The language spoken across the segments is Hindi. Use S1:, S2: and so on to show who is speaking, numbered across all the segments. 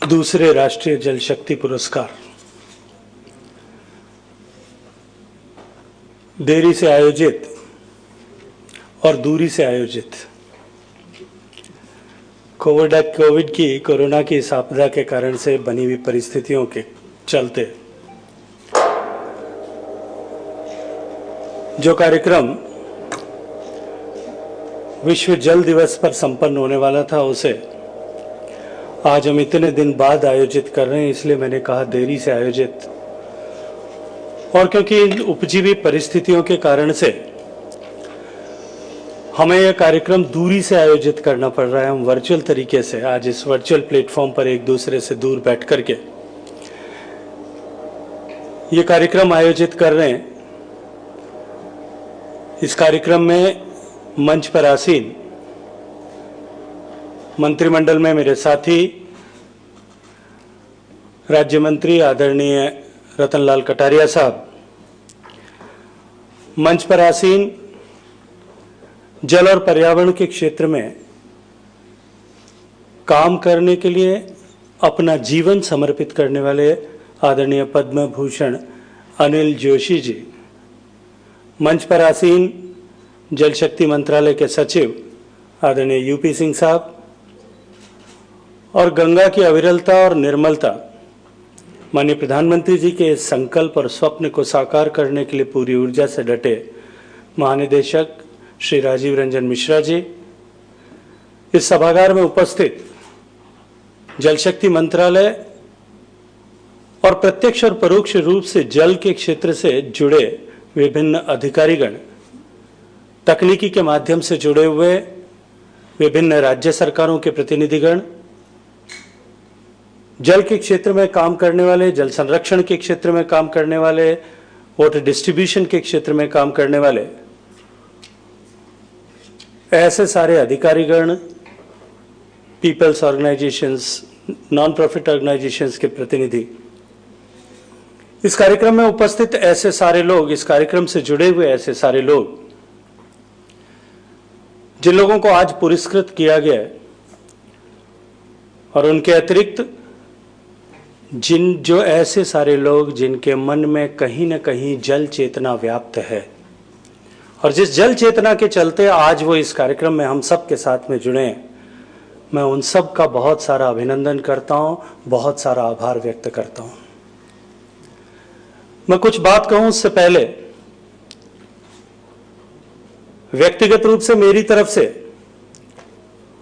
S1: दूसरे राष्ट्रीय जल शक्ति पुरस्कार देरी से आयोजित और दूरी से आयोजित कोविड की कोरोना की इस आपदा के कारण से बनी हुई परिस्थितियों के चलते जो कार्यक्रम विश्व जल दिवस पर संपन्न होने वाला था उसे आज हम इतने दिन बाद आयोजित कर रहे हैं, इसलिए मैंने कहा देरी से आयोजित। और क्योंकि इन उपजीवी परिस्थितियों के कारण से हमें यह कार्यक्रम दूरी से आयोजित करना पड़ रहा है। हम वर्चुअल तरीके से आज इस वर्चुअल प्लेटफॉर्म पर एक दूसरे से दूर बैठ करके ये कार्यक्रम आयोजित कर रहे हैं। इस कार्यक्रम में मंच पर आसीन मंत्रिमंडल में मेरे साथी राज्य मंत्री आदरणीय रतनलाल कटारिया साहब, मंच पर आसीन जल और पर्यावरण के क्षेत्र में काम करने के लिए अपना जीवन समर्पित करने वाले आदरणीय पद्म भूषण अनिल जोशी जी, मंच पर आसीन जल शक्ति मंत्रालय के सचिव आदरणीय यूपी सिंह साहब, और गंगा की अविरलता और निर्मलता माननीय प्रधानमंत्री जी के संकल्प और स्वप्न को साकार करने के लिए पूरी ऊर्जा से डटे महानिदेशक श्री राजीव रंजन मिश्रा जी, इस सभागार में उपस्थित जल शक्ति मंत्रालय और प्रत्यक्ष और परोक्ष रूप से जल के क्षेत्र से जुड़े विभिन्न अधिकारीगण, तकनीकी के माध्यम से जुड़े हुए विभिन्न राज्य सरकारों के प्रतिनिधिगण, जल के क्षेत्र में काम करने वाले, जल संरक्षण के क्षेत्र में काम करने वाले, वाटर डिस्ट्रीब्यूशन के क्षेत्र में काम करने वाले, ऐसे सारे अधिकारीगण, peoples organisations, non profit organisations के प्रतिनिधि, इस कार्यक्रम में उपस्थित ऐसे सारे लोग, इस कार्यक्रम से जुड़े हुए ऐसे सारे लोग जिन लोगों को आज पुरस्कृत किया गया है, और उनके अतिरिक्त जो ऐसे सारे लोग जिनके मन में कहीं न कहीं जल चेतना व्याप्त है और जिस जल चेतना के चलते आज वो इस कार्यक्रम में हम सब के साथ में जुड़े हैं, मैं उन सब का बहुत सारा अभिनंदन करता हूं, बहुत सारा आभार व्यक्त करता हूं। मैं कुछ बात कहूं उससे पहले व्यक्तिगत रूप से मेरी तरफ से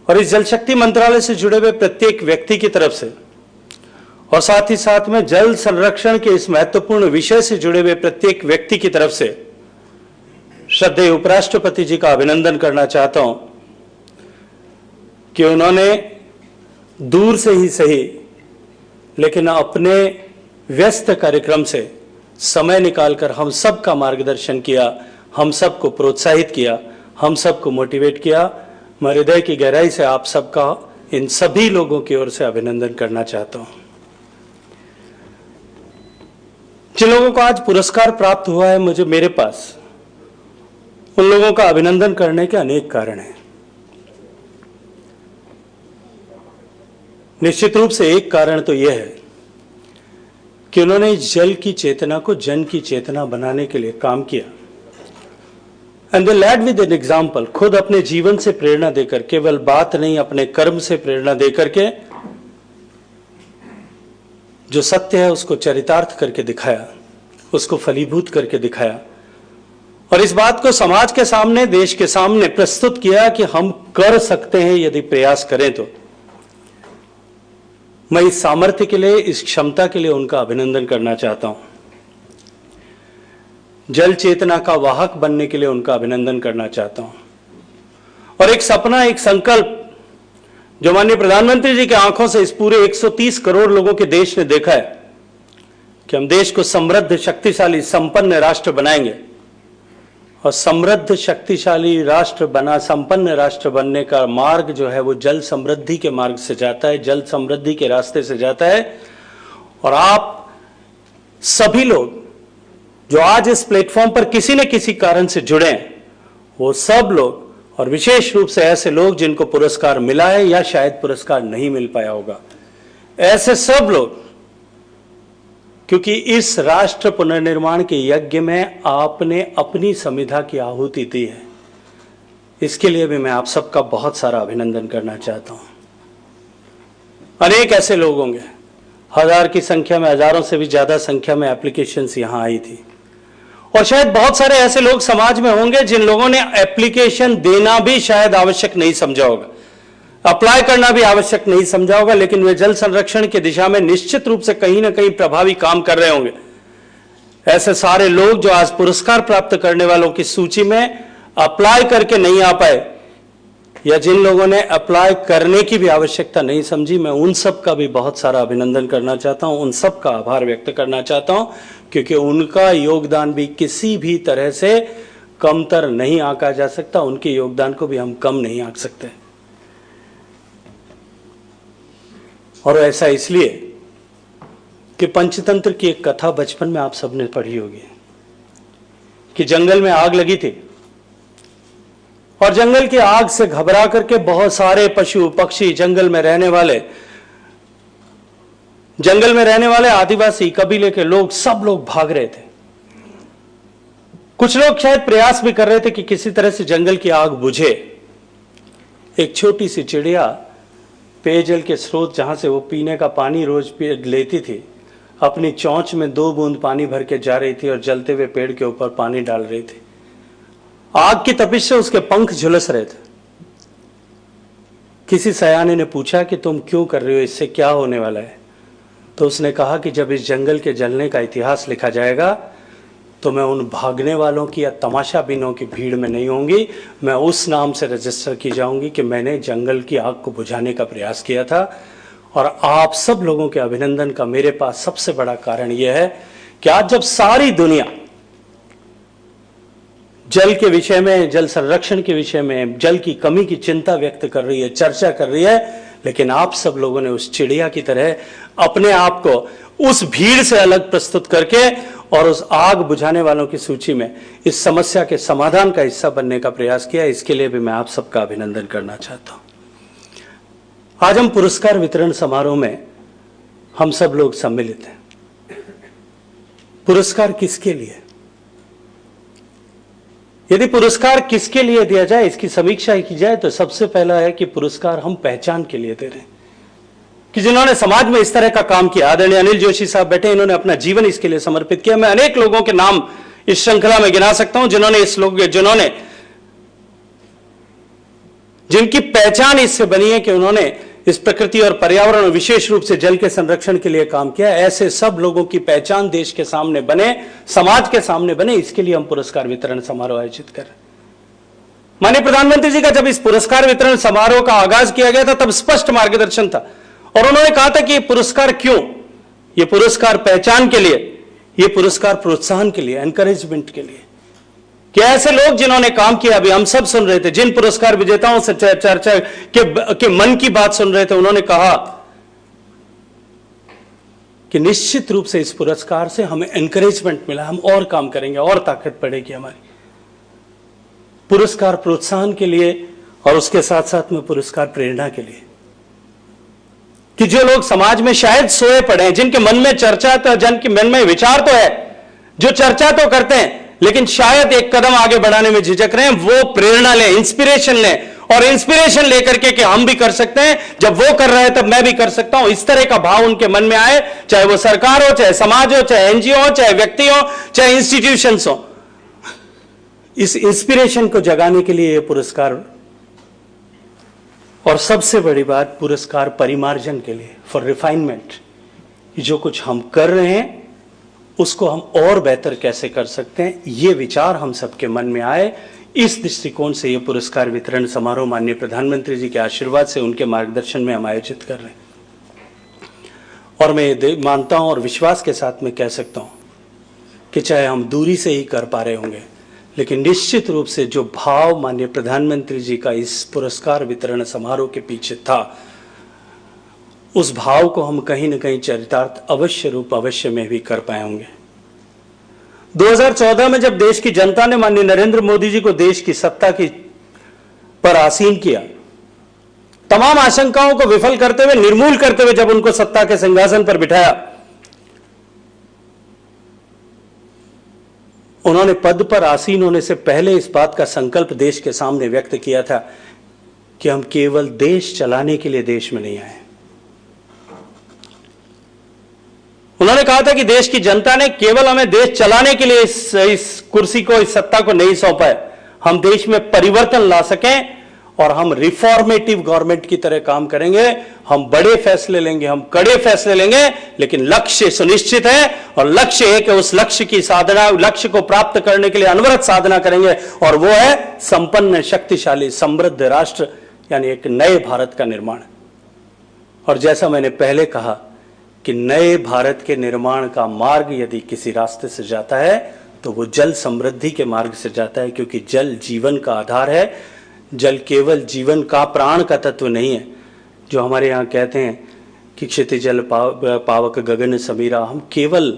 S1: और इस जल शक्ति मंत्रालय से जुड़े हुए प्रत्येक व्यक्ति की तरफ से और साथ ही साथ में जल संरक्षण के इस महत्वपूर्ण विषय से जुड़े हुए प्रत्येक व्यक्ति की तरफ से श्रद्धेय उपराष्ट्रपति जी का अभिनंदन करना चाहता हूं कि उन्होंने दूर से ही सही लेकिन अपने व्यस्त कार्यक्रम से समय निकालकर हम सब का मार्गदर्शन किया, हम सबको प्रोत्साहित किया, हम सबको मोटिवेट किया। मैं हृदय की गहराई से आप सबका, इन सभी लोगों की ओर से अभिनंदन करना चाहता हूं। जिन लोगों को आज पुरस्कार प्राप्त हुआ है, मेरे पास उन लोगों का अभिनंदन करने के अनेक कारण हैं। निश्चित रूप से एक कारण तो यह है कि उन्होंने जल की चेतना को जन की चेतना बनाने के लिए काम किया। And they led with an example, खुद अपने जीवन से प्रेरणा देकर, केवल बात नहीं अपने कर्म से प्रेरणा देकर के जो सत्य है उसको चरितार्थ करके दिखाया, उसको फलीभूत करके दिखाया और इस बात को समाज के सामने, देश के सामने प्रस्तुत किया कि हम कर सकते हैं यदि प्रयास करें तो। मैं इस सामर्थ्य के लिए, इस क्षमता के लिए उनका अभिनंदन करना चाहता हूं। जल चेतना का वाहक बनने के लिए उनका अभिनंदन करना चाहता हूं। और एक सपना, एक संकल्प जो माननीय प्रधानमंत्री जी की आंखों से इस पूरे 130 करोड़ लोगों के देश ने देखा है कि हम देश को समृद्ध, शक्तिशाली, संपन्न राष्ट्र बनाएंगे। और समृद्ध, शक्तिशाली राष्ट्र बना, संपन्न राष्ट्र बनने का मार्ग जो है वो जल समृद्धि के मार्ग से जाता है, जल समृद्धि के रास्ते से जाता है। और आप सभी लोग जो आज इस प्लेटफॉर्म पर किसी न किसी कारण से जुड़े हैं, वो सब लोग, और विशेष रूप से ऐसे लोग जिनको पुरस्कार मिला है या शायद पुरस्कार नहीं मिल पाया होगा, ऐसे सब लोग, क्योंकि इस राष्ट्र पुनर्निर्माण के यज्ञ में आपने अपनी संविधा की आहुति दी है, इसके लिए भी मैं आप सबका बहुत सारा अभिनंदन करना चाहता हूं। अनेक ऐसे लोग होंगे, हजार की संख्या में, हजारों से भी ज्यादा संख्या में एप्लीकेशंस यहां आई थी, और शायद बहुत सारे ऐसे लोग समाज में होंगे जिन लोगों ने एप्लीकेशन देना भी शायद आवश्यक नहीं समझा होगा, अप्लाई करना भी आवश्यक नहीं समझा होगा, लेकिन वे जल संरक्षण की दिशा में निश्चित रूप से कहीं ना कहीं प्रभावी काम कर रहे होंगे। ऐसे सारे लोग जो आज पुरस्कार प्राप्त करने वालों की सूची में अप्लाई करके नहीं आ पाए, या जिन लोगों ने अप्लाई करने की भी आवश्यकता नहीं समझी, मैं उन सब का भी बहुत सारा अभिनंदन करना चाहता हूं, उन सब का आभार व्यक्त करना चाहता हूं, क्योंकि उनका योगदान भी किसी भी तरह से कमतर नहीं आंका जा सकता, उनके योगदान को भी हम कम नहीं आंक सकते। और ऐसा इसलिए कि पंचतंत्र की एक कथा बचपन में आप सबने पढ़ी होगी कि जंगल में आग लगी थी, और जंगल की आग से घबरा करके बहुत सारे पशु पक्षी, जंगल में रहने वाले आदिवासी कबीले के लोग, सब लोग भाग रहे थे। कुछ लोग शायद प्रयास भी कर रहे थे कि किसी तरह से जंगल की आग बुझे। एक छोटी सी चिड़िया पेयजल के स्रोत, जहां से वो पीने का पानी रोज लेती थी, अपनी चोंच में 2 बूंद पानी भर के जा रही थी और जलते हुए पेड़ के ऊपर पानी डाल रही थी। आग की तपिश से उसके पंख झुलस रहे थे। किसी सयाने ने पूछा कि तुम क्यों कर रही हो, इससे क्या होने वाला है? तो उसने कहा कि जब इस जंगल के जलने का इतिहास लिखा जाएगा तो मैं उन भागने वालों की या तमाशाबीनों की भीड़ में नहीं होंगी, मैं उस नाम से रजिस्टर की जाऊंगी कि मैंने जंगल की आग को बुझाने का प्रयास किया था। और आप सब लोगों के अभिनंदन का मेरे पास सबसे बड़ा कारण यह है कि आज जब सारी दुनिया जल के विषय में, जल संरक्षण के विषय में, जल की कमी की चिंता व्यक्त कर रही है, चर्चा कर रही है, लेकिन आप सब लोगों ने उस चिड़िया की तरह अपने आप को उस भीड़ से अलग प्रस्तुत करके और उस आग बुझाने वालों की सूची में इस समस्या के समाधान का हिस्सा बनने का प्रयास किया। इसके लिए भी मैं आप सबका अभिनंदन करना चाहता हूं। आज हम पुरस्कार वितरण समारोह में हम सब लोग सम्मिलित हैं। पुरस्कार किसके लिए? यदि पुरस्कार किसके लिए दिया जाए, इसकी समीक्षा की जाए तो सबसे पहला है कि पुरस्कार हम पहचान के लिए दे रहे हैं, कि जिन्होंने समाज में इस तरह का काम किया। आदरणीय अनिल जोशी साहब बैठे, इन्होंने अपना जीवन इसके लिए समर्पित किया। मैं अनेक लोगों के नाम इस श्रृंखला में गिना सकता हूं जिन्होंने जिनकी पहचान इससे बनी है कि उन्होंने इस प्रकृति और पर्यावरण और विशेष रूप से जल के संरक्षण के लिए काम किया। ऐसे सब लोगों की पहचान देश के सामने बने, समाज के सामने बने, इसके लिए हम पुरस्कार वितरण समारोह आयोजित कर रहे हैं। माननीय प्रधानमंत्री जी का जब इस पुरस्कार वितरण समारोह का आगाज किया गया था तब स्पष्ट मार्गदर्शन था, और उन्होंने कहा था कि ये पुरस्कार क्यों? ये पुरस्कार पहचान के लिए, ये पुरस्कार प्रोत्साहन के लिए, एनकरेजमेंट के लिए, कि ऐसे लोग जिन्होंने काम किया, अभी हम सब सुन रहे थे, जिन पुरस्कार विजेताओं से चर्चा के मन की बात सुन रहे थे, उन्होंने कहा कि निश्चित रूप से इस पुरस्कार से हमें एनकरेजमेंट मिला, हम और काम करेंगे, और ताकत बढ़ेगी हमारी। पुरस्कार प्रोत्साहन के लिए और उसके साथ साथ में पुरस्कार प्रेरणा के लिए, कि जो लोग समाज में शायद सोए पड़े हैं, जिनके मन में चर्चा, तो जिनके मन में विचार तो है, जो चर्चा तो करते हैं लेकिन शायद एक कदम आगे बढ़ाने में झिझक रहे हैं, वो प्रेरणा लें, इंस्पिरेशन लें, और इंस्पिरेशन लेकर के कि हम भी कर सकते हैं, जब वो कर रहे हैं तब मैं भी कर सकता हूं, इस तरह का भाव उनके मन में आए, चाहे वो सरकार हो, चाहे समाज हो, चाहे एनजीओ हो, चाहे व्यक्ति हो, चाहे इंस्टीट्यूशंस हो। इस इंस्पिरेशन को जगाने के लिए ये पुरस्कार, और सबसे बड़ी बात, पुरस्कार परिमार्जन के लिए, फॉर रिफाइनमेंट, जो कुछ हम कर रहे हैं उसको हम और बेहतर कैसे कर सकते हैं, ये विचार हम सबके मन में आए। इस दृष्टिकोण से ये पुरस्कार वितरण समारोह माननीय प्रधानमंत्री जी के आशीर्वाद से, उनके मार्गदर्शन में हम आयोजित कर रहे हैं। और मैं मानता हूं और विश्वास के साथ में कह सकता हूं कि चाहे हम दूरी से ही कर पा रहे होंगे, लेकिन निश्चित रूप से जो भाव माननीय प्रधानमंत्री जी का इस पुरस्कार वितरण समारोह के पीछे था, उस भाव को हम कहीं न कहीं चरितार्थ अवश्य में भी कर पाए होंगे। 2014 में जब देश की जनता ने माननीय नरेंद्र मोदी जी को देश की सत्ता की पर आसीन किया, तमाम आशंकाओं को विफल करते हुए, निर्मूल करते हुए जब उनको सत्ता के सिंहासन पर बिठाया, उन्होंने पद पर आसीन होने से पहले इस बात का संकल्प देश के सामने व्यक्त किया था कि हम केवल देश चलाने के लिए देश में नहीं आए। उन्होंने कहा था कि देश की जनता ने केवल हमें देश चलाने के लिए इस कुर्सी को, इस सत्ता को नहीं सौंपा है, हम देश में परिवर्तन ला सकें और हम रिफॉर्मेटिव गवर्नमेंट की तरह काम करेंगे। हम बड़े फैसले लेंगे, हम कड़े फैसले लेंगे, लेकिन लक्ष्य सुनिश्चित है और लक्ष्य है कि उस लक्ष्य की साधना, लक्ष्य को प्राप्त करने के लिए अनवरत साधना करेंगे, और वो है संपन्न, शक्तिशाली, समृद्ध राष्ट्र, यानी एक नए भारत का निर्माण। और जैसा मैंने पहले कहा कि नए भारत के निर्माण का मार्ग यदि किसी रास्ते से जाता है तो वो जल समृद्धि के मार्ग से जाता है, क्योंकि जल जीवन का आधार है। जल केवल जीवन का, प्राण का तत्व नहीं है। जो हमारे यहाँ कहते हैं कि क्षिति जल पावक गगन समीरा, हम केवल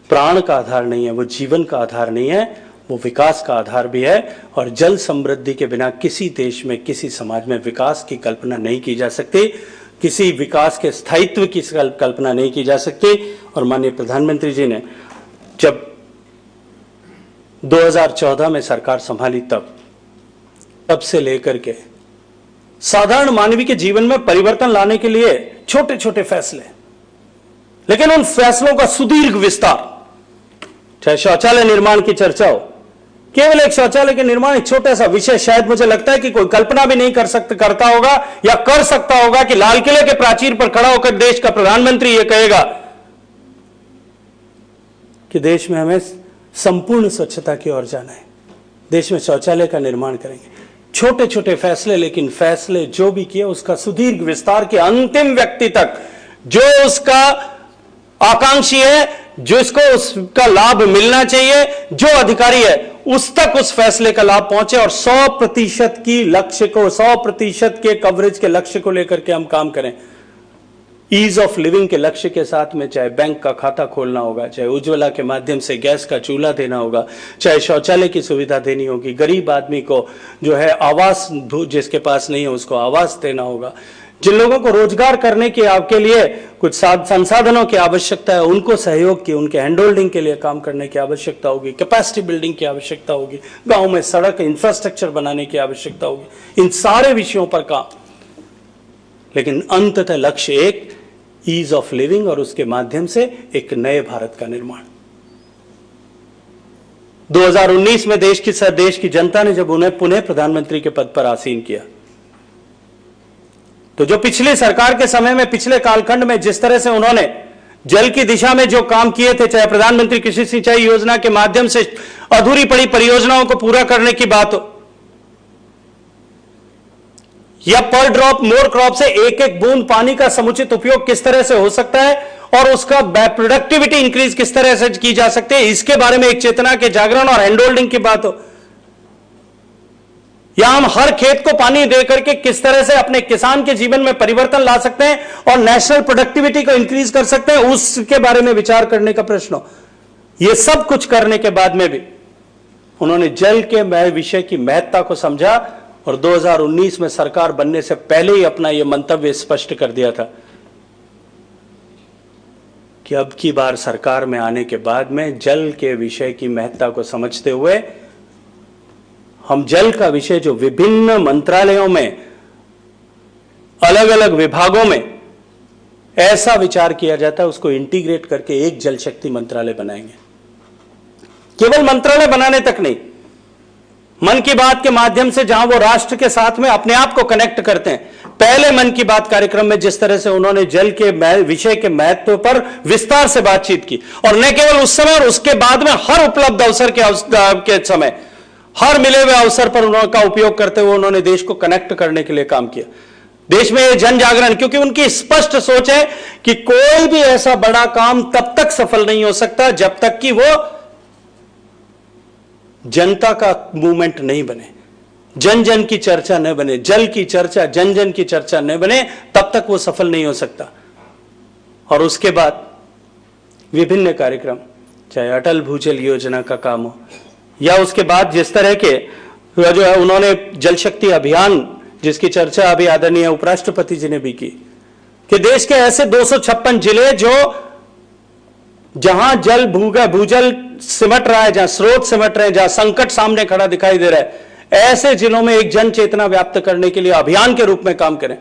S1: प्राण का आधार नहीं है, वो जीवन का आधार नहीं है, वो विकास का आधार भी है। और जल समृद्धि के बिना किसी देश में, किसी समाज में विकास की कल्पना नहीं की जा सकती, किसी विकास के स्थायित्व की कल्पना नहीं की जा सकती। और माननीय प्रधानमंत्री जी ने जब 2014 में सरकार संभाली, तब से लेकर के साधारण मानवी के जीवन में परिवर्तन लाने के लिए छोटे छोटे फैसले, लेकिन उन फैसलों का सुदीर्घ विस्तार, चाहे शौचालय निर्माण की चर्चा हो, केवल एक शौचालय के निर्माण, एक छोटा सा विषय, शायद मुझे लगता है कि कोई कल्पना भी नहीं करता होगा या कर सकता होगा कि लाल किले के प्राचीर पर खड़ा होकर देश का प्रधानमंत्री यह कहेगा कि देश में हमें संपूर्ण स्वच्छता की ओर जाना है, देश में शौचालय का निर्माण करेंगे। छोटे छोटे फैसले, लेकिन फैसले जो भी किए उसका सुदीर्घ विस्तार के अंतिम व्यक्ति तक, जो उसका आकांक्षी है, जो इसको उसका लाभ मिलना चाहिए, जो अधिकारी है, उस तक उस फैसले का लाभ पहुंचे और 100% की लक्ष्य को, 100% के कवरेज के लक्ष्य को लेकर के हम काम करें। ईज ऑफ लिविंग के लक्ष्य के साथ में, चाहे बैंक का खाता खोलना होगा, चाहे उज्ज्वला के माध्यम से गैस का चूल्हा देना होगा, चाहे शौचालय की सुविधा देनी होगी, गरीब आदमी को जो है आवास, जिसके पास नहीं है उसको आवास देना होगा, जिन लोगों को रोजगार करने के आपके लिए कुछ संसाधनों की आवश्यकता है, उनको सहयोग की, उनके हैंड होल्डिंग के लिए काम करने की आवश्यकता होगी, कैपेसिटी बिल्डिंग की आवश्यकता होगी, गांव में सड़क इंफ्रास्ट्रक्चर बनाने की आवश्यकता होगी, इन सारे विषयों पर काम। लेकिन अंततः लक्ष्य एक, ईज ऑफ लिविंग, और उसके माध्यम से एक नए भारत का निर्माण। 2019 में देश की जनता ने जब उन्हें पुनः प्रधानमंत्री के पद पर आसीन किया, तो जो पिछली सरकार के समय में, पिछले कालखंड में जिस तरह से उन्होंने जल की दिशा में जो काम किए थे, चाहे प्रधानमंत्री कृषि सिंचाई योजना के माध्यम से अधूरी पड़ी परियोजनाओं को पूरा करने की बात हो, या पर ड्रॉप मोर क्रॉप से एक एक बूंद पानी का समुचित उपयोग किस तरह से हो सकता है और उसका प्रोडक्टिविटी इंक्रीज किस तरह से की जा सकती है, इसके बारे में एक चेतना के जागरण और हैंड होल्डिंग की बात हो, या हम हर खेत को पानी दे करके किस तरह से अपने किसान के जीवन में परिवर्तन ला सकते हैं और नेशनल प्रोडक्टिविटी को इंक्रीज कर सकते हैं, उसके बारे में विचार करने का प्रश्न हो। यह सब कुछ करने के बाद में भी उन्होंने जल के विषय की महत्ता को समझा और 2019 में सरकार बनने से पहले ही अपना यह मंतव्य स्पष्ट कर दिया था कि अब की बार सरकार में आने के बाद में जल के विषय की महत्ता को समझते हुए हम जल का विषय जो विभिन्न मंत्रालयों में, अलग अलग विभागों में ऐसा विचार किया जाता है, उसको इंटीग्रेट करके एक जल शक्ति मंत्रालय बनाएंगे। केवल मंत्रालय बनाने तक नहीं, मन की बात के माध्यम से जहां वो राष्ट्र के साथ में अपने आप को कनेक्ट करते हैं। पहले मन की बात कार्यक्रम में जिस तरह से उन्होंने जल के विषय के महत्व पर विस्तार से बातचीत की, और न केवल उस समय और उसके बाद में हर उपलब्ध अवसर के समय, हर मिले हुए अवसर पर उनका उपयोग करते हुए उन्होंने देश को कनेक्ट करने के लिए काम किया। देश में जन जागरण, क्योंकि उनकी स्पष्ट सोच है कि कोई भी ऐसा बड़ा काम तब तक सफल नहीं हो सकता जब तक कि वो जनता का मूवमेंट नहीं बने, जन जन की चर्चा न बने, जल की चर्चा, जन जन की चर्चा न बने, तब तक वो सफल नहीं हो सकता। और उसके बाद विभिन्न कार्यक्रम, चाहे अटल भूजल योजना का काम हो, या उसके बाद जिस तरह के जो है उन्होंने जल शक्ति अभियान जिसकी चर्चा अभी आदरणीय उपराष्ट्रपति जी ने भी की, कि देश के ऐसे 256 जिले जो जहां जल भूजल सिमट रहा है, जहां स्रोत सिमट रहे हैं, जहां संकट सामने खड़ा दिखाई दे रहा है, ऐसे जिलों में एक जन चेतना व्याप्त करने के लिए अभियान के रूप में काम करें।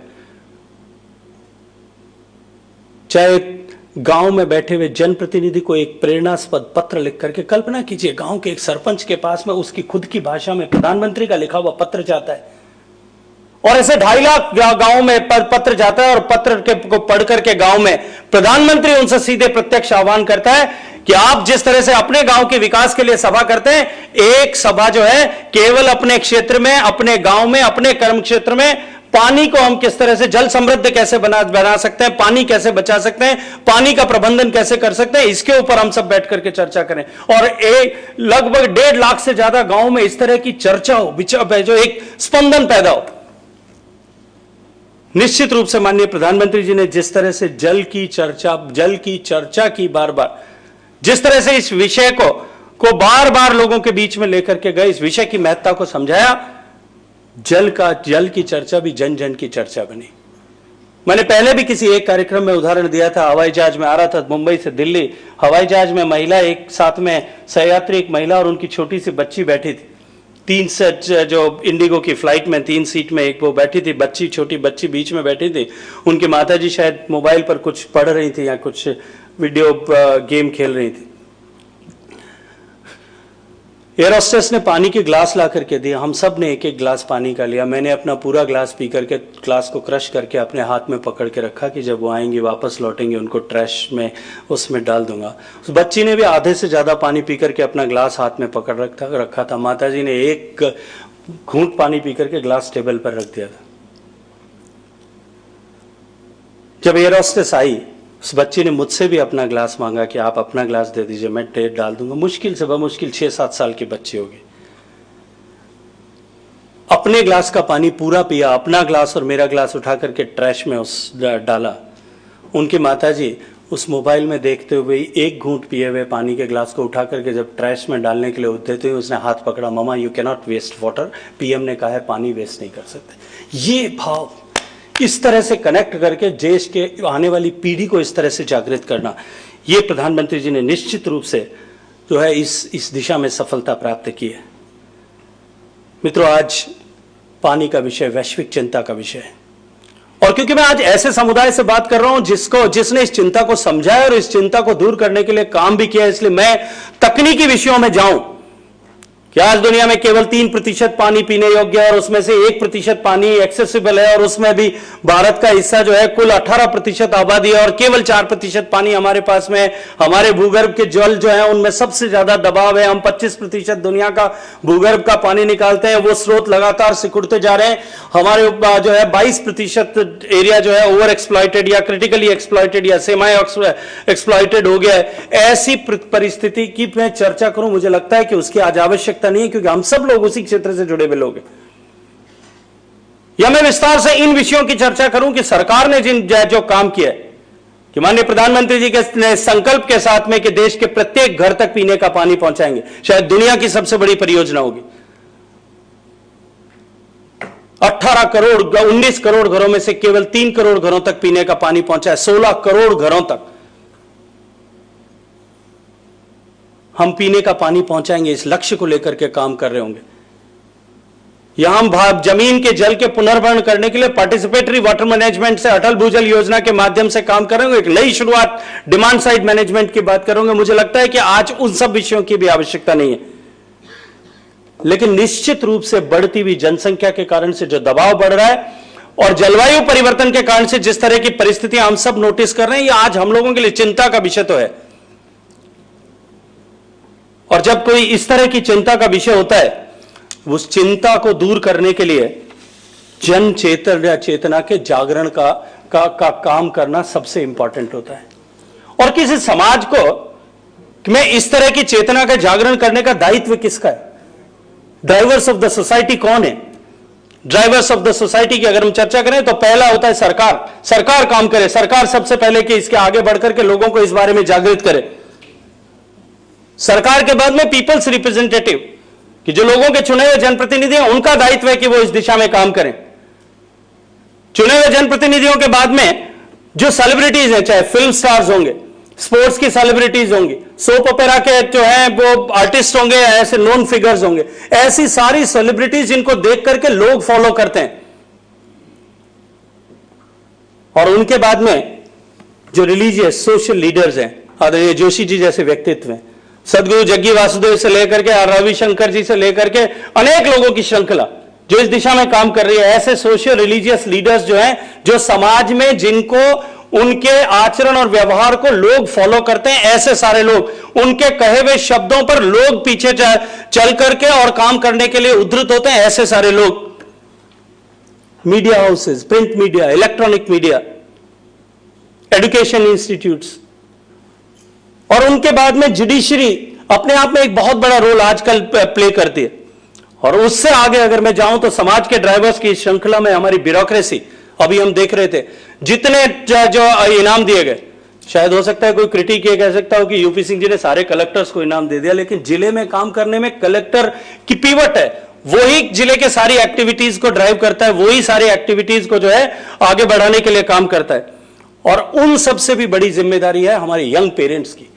S1: चाहे गांव में बैठे हुए जनप्रतिनिधि को एक प्रेरणास्पद पत्र लिख करके, कल्पना कीजिए गांव के एक सरपंच के पास में उसकी खुद की भाषा में प्रधानमंत्री का लिखा हुआ पत्र जाता है, और ऐसे 2.5 लाख गांव में पत्र जाता है, और पत्र को पढ़ करके गांव में प्रधानमंत्री उनसे सीधे प्रत्यक्ष आह्वान करता है कि आप जिस तरह से अपने गांव के विकास के लिए सभा करते हैं, एक सभा जो है केवल अपने क्षेत्र में, अपने गांव में, अपने कर्म क्षेत्र में पानी को हम किस तरह से जल समृद्ध कैसे बना सकते हैं, पानी कैसे बचा सकते हैं, पानी का प्रबंधन कैसे कर सकते हैं, इसके ऊपर हम सब बैठ करके चर्चा करें। और लगभग 1.5 लाख से ज्यादा गांव में इस तरह की चर्चा हो, जो एक स्पंदन पैदा हो। निश्चित रूप से माननीय प्रधानमंत्री जी ने जिस तरह से जल की चर्चा की बार बार, जिस तरह से इस विषय को बार बार लोगों के बीच में लेकर के गए, इस विषय की महत्ता को समझाया, जल की चर्चा भी जन जन की चर्चा बनी। मैंने पहले भी किसी एक कार्यक्रम में उदाहरण दिया था, हवाई जहाज में आ रहा था मुंबई से दिल्ली, हवाई जहाज में महिला, एक साथ में सहयात्री एक महिला और उनकी छोटी सी बच्ची बैठी थी। 3 से जो इंडिगो की फ्लाइट में 3 सीट में एक वो बैठी थी, बच्ची, छोटी बच्ची बीच में बैठी थी। उनकी माताजी शायद मोबाइल पर कुछ पढ़ रही थी या कुछ वीडियो गेम खेल रही थी। एयर होस्टेस ने पानी के ग्लास ला करके दिया, हम सब ने एक एक ग्लास पानी का लिया। मैंने अपना पूरा ग्लास पी करके, ग्लास को क्रश करके अपने हाथ में पकड़ के रखा कि जब वो आएंगी वापस लौटेंगे उनको ट्रैश में उसमें डाल दूंगा। उस बच्ची ने भी आधे से ज्यादा पानी पी करके अपना ग्लास हाथ में पकड़ रखा था। माताजी ने एक घूंट पानी पी करके ग्लास टेबल पर रख दिया था। जब एयर होस्टेस आई, उस बच्ची ने मुझसे भी अपना ग्लास मांगा कि आप अपना ग्लास दे दीजिए, मैं डाल दूंगा। मुश्किल से बमुश्किल 6-7 साल की बच्ची होगी। अपने ग्लास का पानी पूरा पिया, अपना ग्लास और मेरा ग्लास उठा करके ट्रैश में उस डाला। उनकी माताजी उस मोबाइल में देखते हुए एक घूंट पिए हुए पानी के ग्लास को उठा करके जब ट्रैश में डालने के लिए उठते थे, उसने हाथ पकड़ा, mama you can not waste water, PM ने कहा है पानी वेस्ट नहीं कर सकते। ये भाव इस तरह से कनेक्ट करके देश के आने वाली पीढ़ी को इस तरह से जागृत करना, ये प्रधानमंत्री जी ने निश्चित रूप से जो है इस दिशा में सफलता प्राप्त की है। मित्रों, आज पानी का विषय वैश्विक चिंता का विषय है, और क्योंकि मैं आज ऐसे समुदाय से बात कर रहा हूं जिसने इस चिंता को समझा है और इस चिंता को दूर करने के लिए काम भी किया, इसलिए मैं तकनीकी विषयों में जाऊं कि आज दुनिया में केवल 3% पानी पीने योग्य है, और उसमें से 1% पानी एक्सेसिबल है, और उसमें भी भारत का हिस्सा जो है कुल 18% आबादी है, और केवल 4% पानी हमारे पास में। हमारे भूगर्भ के जल जो है उनमें सबसे ज्यादा दबाव है। हम 25% दुनिया का भूगर्भ का पानी निकालते हैं, वो स्रोत लगातार सिकुड़ते जा रहे हैं। हमारे जो है 22% एरिया जो है ओवर एक्सप्लॉइटेड या क्रिटिकली एक्सप्लॉइटेड या सेमी एक्सप्लॉइटेड हो गया है। ऐसी परिस्थिति की मैं चर्चा करूं, मुझे लगता है कि उसकी आज आवश्यकता नहीं है, क्योंकि हम सब लोग उसी क्षेत्र से जुड़े हुए लोग हैं। या मैं विस्तार से इन विषयों की चर्चा करूं कि सरकार ने जो काम किया है, कि माननीय प्रधानमंत्री जी के संकल्प के साथ में कि देश के प्रत्येक घर तक पीने का पानी पहुंचाएंगे, शायद दुनिया की सबसे बड़ी परियोजना होगी। 18 करोड़ 19 करोड़ घरों में से केवल 3 करोड़ घरों तक पीने का पानी पहुंचा है। 16 करोड़ घरों तक हम पीने का पानी पहुंचाएंगे, इस लक्ष्य को लेकर के काम कर रहे होंगे। यहां हम जमीन के जल के पुनर्भरण करने के लिए पार्टिसिपेटरी वाटर मैनेजमेंट से अटल भूजल योजना के माध्यम से काम करेंगे। एक नई शुरुआत डिमांड साइड मैनेजमेंट की बात करेंगे। मुझे लगता है कि आज उन सब विषयों की भी आवश्यकता नहीं है, लेकिन निश्चित रूप से बढ़ती हुई जनसंख्या के कारण से जो दबाव बढ़ रहा है और जलवायु परिवर्तन के कारण से जिस तरह की परिस्थितियां हम सब नोटिस कर रहे हैं, ये आज हम लोगों के लिए चिंता का विषय तो है। और जब कोई इस तरह की चिंता का विषय होता है, उस चिंता को दूर करने के लिए जन चेतना के जागरण का काम करना सबसे इंपॉर्टेंट होता है। और किसी समाज को में इस तरह की चेतना का जागरण करने का दायित्व किसका है? ड्राइवर्स ऑफ द सोसाइटी कौन है? ड्राइवर्स ऑफ द सोसाइटी की अगर हम चर्चा करें तो पहला होता है सरकार काम करे। सरकार सबसे पहले कि इसके आगे बढ़कर के लोगों को इस बारे में जागृत करे। सरकार के बाद में पीपल्स रिप्रेजेंटेटिव, कि जो लोगों के चुने हुए जनप्रतिनिधि हैं, उनका दायित्व है कि वो इस दिशा में काम करें। चुने हुए जनप्रतिनिधियों के बाद में जो सेलिब्रिटीज हैं, चाहे फिल्म स्टार्स होंगे, स्पोर्ट्स की सेलिब्रिटीज होंगी, सोप ओपेरा के जो है वो आर्टिस्ट होंगे, ऐसे नोन फिगर्स होंगे, ऐसी सारी सेलिब्रिटीज जिनको देख करके लोग फॉलो करते हैं। और उनके बाद में जो रिलीजियस सोशल लीडर्स हैं, आदरणीय जोशी जी जैसे व्यक्तित्व हैं, सदगुरु जग्गी वासुदेव से लेकर के रविशंकर जी से लेकर के अनेक लोगों की श्रृंखला जो इस दिशा में काम कर रही है, ऐसे सोशल रिलीजियस लीडर्स जो हैं, जो समाज में जिनको उनके आचरण और व्यवहार को लोग फॉलो करते हैं, ऐसे सारे लोग, उनके कहे हुए शब्दों पर लोग पीछे चल करके और काम करने के लिए उद्धृत होते हैं, ऐसे सारे लोग, media houses, print media, electronic media, education institutes, और उनके बाद में जुडिशरी अपने आप में एक बहुत बड़ा रोल आजकल प्ले करती है। और उससे आगे अगर मैं जाऊं तो समाज के ड्राइवर्स की श्रृंखला में हमारी ब्यूरोक्रेसी, अभी हम देख रहे थे जितने जो इनाम दिए गए, शायद हो सकता है कोई क्रिटिक ये कह सकता हो कि यूपी सिंह जी ने सारे कलेक्टर्स को इनाम दे दिया, लेकिन जिले में काम करने में कलेक्टर की पीवट है, वही जिले के सारी एक्टिविटीज को ड्राइव करता है, वही सारी एक्टिविटीज को जो है आगे बढ़ाने के लिए काम करता है। और उन सबसे भी बड़ी जिम्मेदारी है हमारे यंग पेरेंट्स की,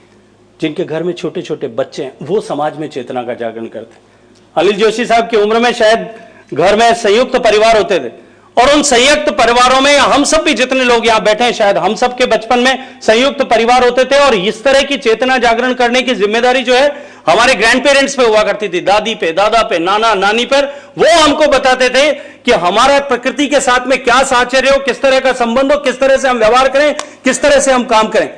S1: जिनके घर में छोटे छोटे बच्चे हैं, वो समाज में चेतना का जागरण करते हैं। अनिल जोशी साहब की उम्र में शायद घर में संयुक्त परिवार होते थे, और उन संयुक्त परिवारों में हम सब भी जितने लोग यहां बैठे हैं, शायद हम सब के बचपन में संयुक्त परिवार होते थे, और इस तरह की चेतना जागरण करने की जिम्मेदारी जो है हमारे ग्रैंड पेरेंट्स पे हुआ करती थी, दादी पे, दादा पे, नाना नानी पर। वो हमको बताते थे कि हमारा प्रकृति के साथ में क्या साहचर्य हो, किस तरह का संबंध हो, किस तरह से हम व्यवहार करें, किस तरह से हम काम करें।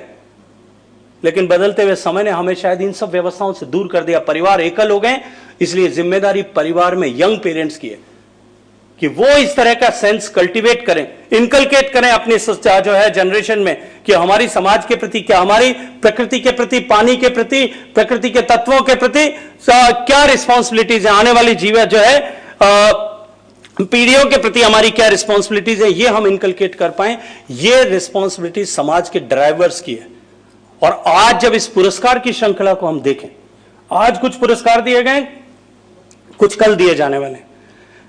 S1: लेकिन बदलते हुए समय ने हमें शायद इन सब व्यवस्थाओं से दूर कर दिया, परिवार एकल हो गए, इसलिए जिम्मेदारी परिवार में यंग पेरेंट्स की है कि वो इस तरह का सेंस कल्टीवेट करें, इनकलकेट करें अपनी जो है जनरेशन में, कि हमारी समाज के प्रति क्या, हमारी प्रकृति के प्रति, पानी के प्रति, प्रकृति के तत्वों के प्रति क्या रिस्पॉन्सिबिलिटीज है, आने वाली जीवन जो है पीढ़ियों के प्रति हमारी क्या रिस्पॉन्सिबिलिटीज है, ये हम इनकलकेट कर पाए। ये रिस्पॉन्सिबिलिटी समाज के ड्राइवर्स की है। और आज जब इस पुरस्कार की श्रृंखला को हम देखें, आज कुछ पुरस्कार दिए गए, कुछ कल दिए जाने वाले,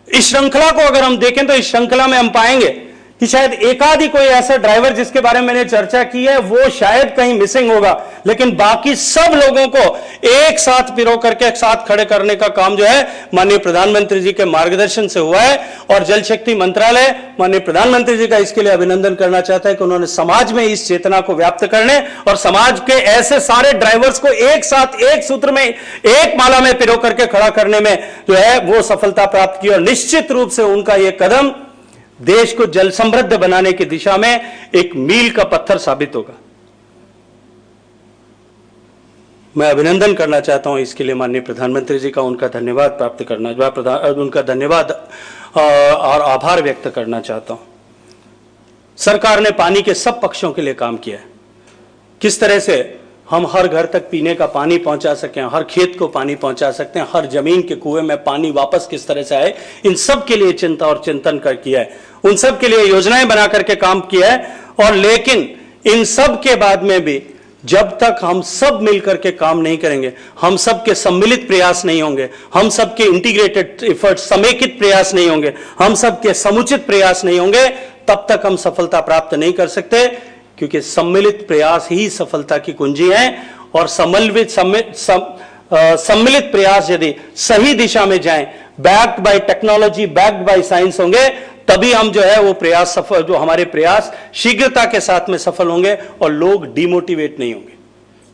S1: इस श्रृंखला को अगर हम देखें तो इस श्रृंखला में हम पाएंगे कि शायद एकाध ही कोई ऐसा ड्राइवर जिसके बारे में मैंने चर्चा की है वो शायद कहीं मिसिंग होगा, लेकिन बाकी सब लोगों को एक साथ पिरो करके एक साथ खड़े करने का काम जो है माननीय प्रधानमंत्री जी के मार्गदर्शन से हुआ है। और जल शक्ति मंत्रालय माननीय प्रधानमंत्री जी का इसके लिए अभिनंदन करना चाहता है कि उन्होंने समाज में इस चेतना को व्याप्त करने और समाज के ऐसे सारे ड्राइवर्स को एक साथ, एक सूत्र में, एक माला में पिरो करके खड़ा करने में जो है वो सफलता प्राप्त की। और निश्चित रूप से उनका यह कदम देश को जल समृद्ध बनाने की दिशा में एक मील का पत्थर साबित होगा। मैं अभिनंदन करना चाहता हूं इसके लिए माननीय प्रधानमंत्री जी का, उनका धन्यवाद प्राप्त करना, उनका धन्यवाद और आभार व्यक्त करना चाहता हूं। सरकार ने पानी के सब पक्षों के लिए काम किया है। किस तरह से हम हर घर तक पीने का पानी पहुंचा सकें, हर खेत को पानी पहुंचा सकते हैं, हर जमीन के कुएं में पानी वापस किस तरह से आए, इन सब के लिए चिंता और चिंतन कर किया है, उन सब के लिए योजनाएं बना करके काम किया है। और लेकिन इन सब के बाद में भी जब तक हम सब मिलकर के काम नहीं करेंगे, हम सब के सम्मिलित प्रयास नहीं होंगे, हम सब के इंटीग्रेटेड एफर्ट, समेकित प्रयास नहीं होंगे, हम सब के समुचित प्रयास नहीं होंगे, तब तक हम सफलता प्राप्त नहीं कर सकते। क्योंकि सम्मिलित प्रयास ही सफलता की कुंजी है। और सम्मिलित प्रयास यदि सही दिशा में जाएं, backed by technology, backed by science होंगे, तभी हम जो है वो प्रयास सफल, जो हमारे प्रयास शीघ्रता के साथ में सफल होंगे और लोग डिमोटिवेट नहीं होंगे।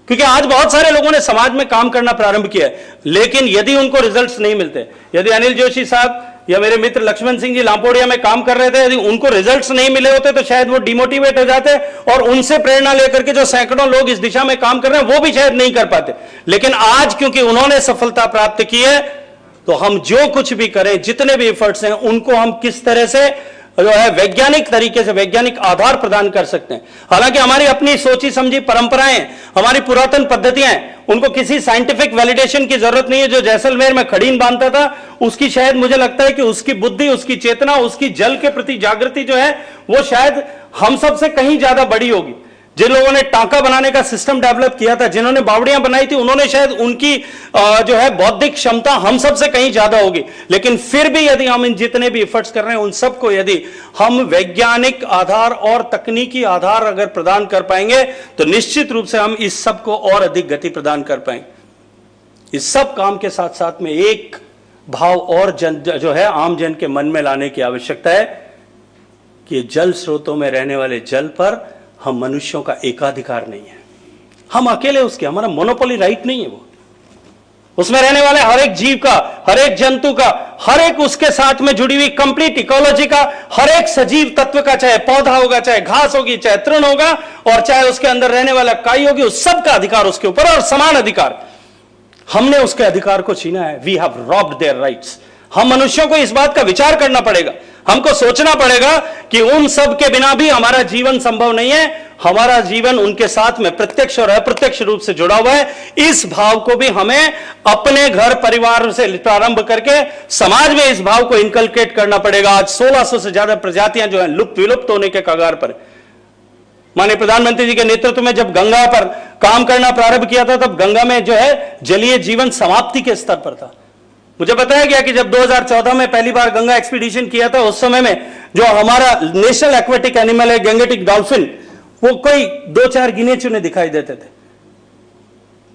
S1: क्योंकि आज बहुत सारे लोगों ने समाज में काम करना प्रारंभ किया है, लेकिन यदि उनको रिजल्ट्स नहीं मिलते, यदि अनिल जोशी साहब या मेरे मित्र लक्ष्मण सिंह जी लांपोड़िया में काम कर रहे थे, यदि उनको रिजल्ट्स नहीं मिले होते तो शायद वो डिमोटिवेट हो जाते और उनसे प्रेरणा लेकर के जो सैकड़ों लोग इस दिशा में काम कर रहे हैं वो भी शायद नहीं कर पाते। लेकिन आज क्योंकि उन्होंने सफलता प्राप्त की है, तो हम जो कुछ भी करें, जितने भी एफर्ट्स हैं, उनको हम किस तरह से जो है वैज्ञानिक तरीके से, वैज्ञानिक आधार प्रदान कर सकते हैं। हालांकि हमारी अपनी सोची समझी परंपराएं, हमारी पुरातन पद्धतियां हैं, उनको किसी साइंटिफिक वैलिडेशन की जरूरत नहीं है। जो जैसलमेर में खड़ीन बांधता था, उसकी शायद मुझे लगता है कि उसकी बुद्धि, उसकी चेतना, उसकी जल के प्रति जागृति जो है वो शायद हम सब से कहीं ज्यादा बड़ी होगी। जिन लोगों ने टांका बनाने का सिस्टम डेवलप किया था, जिन्होंने बावड़ियां बनाई थी, उन्होंने शायद उनकी जो है बौद्धिक क्षमता हम सब से कहीं ज्यादा होगी, लेकिन फिर भी यदि हम इन जितने भी एफर्ट्स कर रहे हैं उन सबको यदि हम वैज्ञानिक आधार और तकनीकी आधार अगर प्रदान कर पाएंगे तो निश्चित रूप से हम इस सब को और अधिक गति प्रदान कर पाएंगे। इस सब काम के साथ साथ में एक भाव और जो है आम जन के मन में लाने की आवश्यकता है कि जल स्रोतों में रहने वाले जल पर हम मनुष्यों का एकाधिकार नहीं है, हम अकेले उसके, हमारा मोनोपोली राइट नहीं है। वो उसमें रहने वाले हर एक जीव का, हर एक जंतु का, हर एक उसके साथ में जुड़ी हुई कंप्लीट इकोलॉजी का, हर एक सजीव तत्व का, चाहे पौधा होगा, चाहे घास होगी, चाहे तृण होगा, और चाहे उसके अंदर रहने वाला काई होगी, उस सब का अधिकार उसके ऊपर और समान अधिकार। हमने उसके अधिकार को छीना है। We have robbed their rights. हम मनुष्यों को इस बात का विचार करना पड़ेगा, हमको सोचना पड़ेगा कि उन सब के बिना भी हमारा जीवन संभव नहीं है। हमारा जीवन उनके साथ में प्रत्यक्ष और अप्रत्यक्ष रूप से जुड़ा हुआ है। इस भाव को भी हमें अपने घर परिवार से प्रारंभ करके समाज में इस भाव को इनकलकेट करना पड़ेगा। आज 1600 से ज्यादा प्रजातियां जो है विलुप्त होने के कगार पर। माननीय प्रधानमंत्री जी के नेतृत्व में जब गंगा पर काम करना प्रारंभ किया था, तब गंगा में जो है जलीय जीवन समाप्ति के स्तर पर था। मुझे बताया गया कि जब 2014 में पहली बार गंगा एक्सपीडिशन किया था, उस समय में जो हमारा नेशनल एक्वेटिक एनिमल है गैंगेटिक डॉल्फिन, वो कोई 2-4 गिने चुने दिखाई देते थे।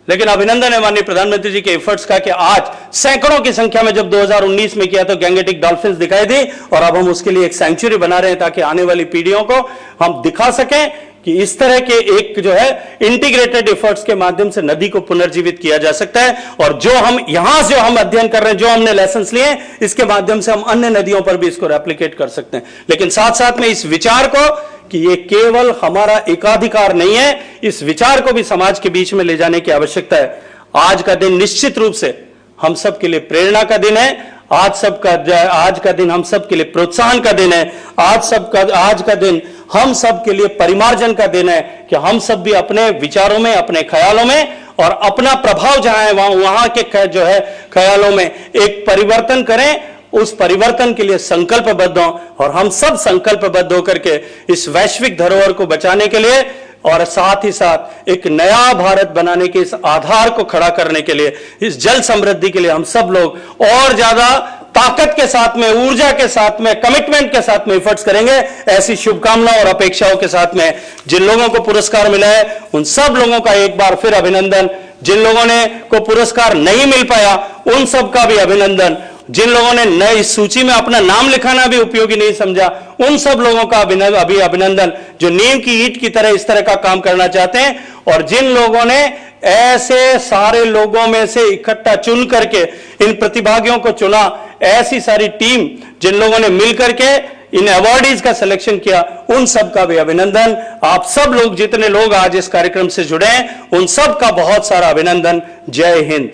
S1: लेकिन अभिनंदन है माननीय प्रधानमंत्री जी के एफर्ट्स का कि आज सैकड़ों की संख्या में, जब 2019 में किया तो गैंगेटिक डॉल्फिन दिखाई दी, और अब हम उसके लिए एक सेंचुरी बना रहे हैं ताकि आने वाली पीढ़ियों को हम दिखा सकें कि इस तरह के एक जो है इंटीग्रेटेड एफर्ट्स के माध्यम से नदी को पुनर्जीवित किया जा सकता है। और जो हम यहां से हम अध्ययन कर रहे हैं, जो हमने लेसन्स लिए, इसके माध्यम से हम अन्य नदियों पर भी इसको रेप्लिकेट कर सकते हैं। लेकिन साथ साथ में इस विचार को कि ये केवल हमारा एकाधिकार नहीं है, इस विचार को भी समाज के बीच में ले जाने की आवश्यकता है। आज का दिन निश्चित रूप से हम सब के लिए प्रेरणा का दिन है। आज का दिन हम सब के लिए प्रोत्साहन का दिन है। आज का दिन हम सब के लिए परिमार्जन का दिन है कि हम सब भी अपने विचारों में, अपने ख्यालों में, और अपना प्रभाव जहां है वहां के जो है ख्यालों में एक परिवर्तन करें। उस परिवर्तन के लिए संकल्पबद्ध हों, और हम सब संकल्पबद्ध होकर के इस वैश्विक धरोहर को बचाने के लिए और साथ ही साथ एक नया भारत बनाने के इस आधार को खड़ा करने के लिए, इस जल समृद्धि के लिए हम सब लोग और ज्यादा ताकत के साथ में, ऊर्जा के साथ में, कमिटमेंट के साथ में एफर्ट्स करेंगे। ऐसी शुभकामनाओं और अपेक्षाओं के साथ में जिन लोगों को पुरस्कार मिला है उन सब लोगों का एक बार फिर अभिनंदन। जिन लोगों ने को पुरस्कार नहीं मिल पाया उन सब का भी अभिनंदन। जिन लोगों ने नई इस सूची में अपना नाम लिखाना भी उपयोगी नहीं समझा, उन सब लोगों का अभी अभिनंदन जो नींव की ईंट की तरह इस तरह का काम करना चाहते हैं। और जिन लोगों ने ऐसे सारे लोगों में से इकट्ठा चुन करके इन प्रतिभागियों को चुना, ऐसी सारी टीम जिन लोगों ने मिलकर के इन अवार्डीज का सिलेक्शन किया, उन सब का भी अभिनंदन। आप सब लोग जितने लोग आज इस कार्यक्रम से जुड़े हैं उन सब का बहुत सारा अभिनंदन। जय हिंद।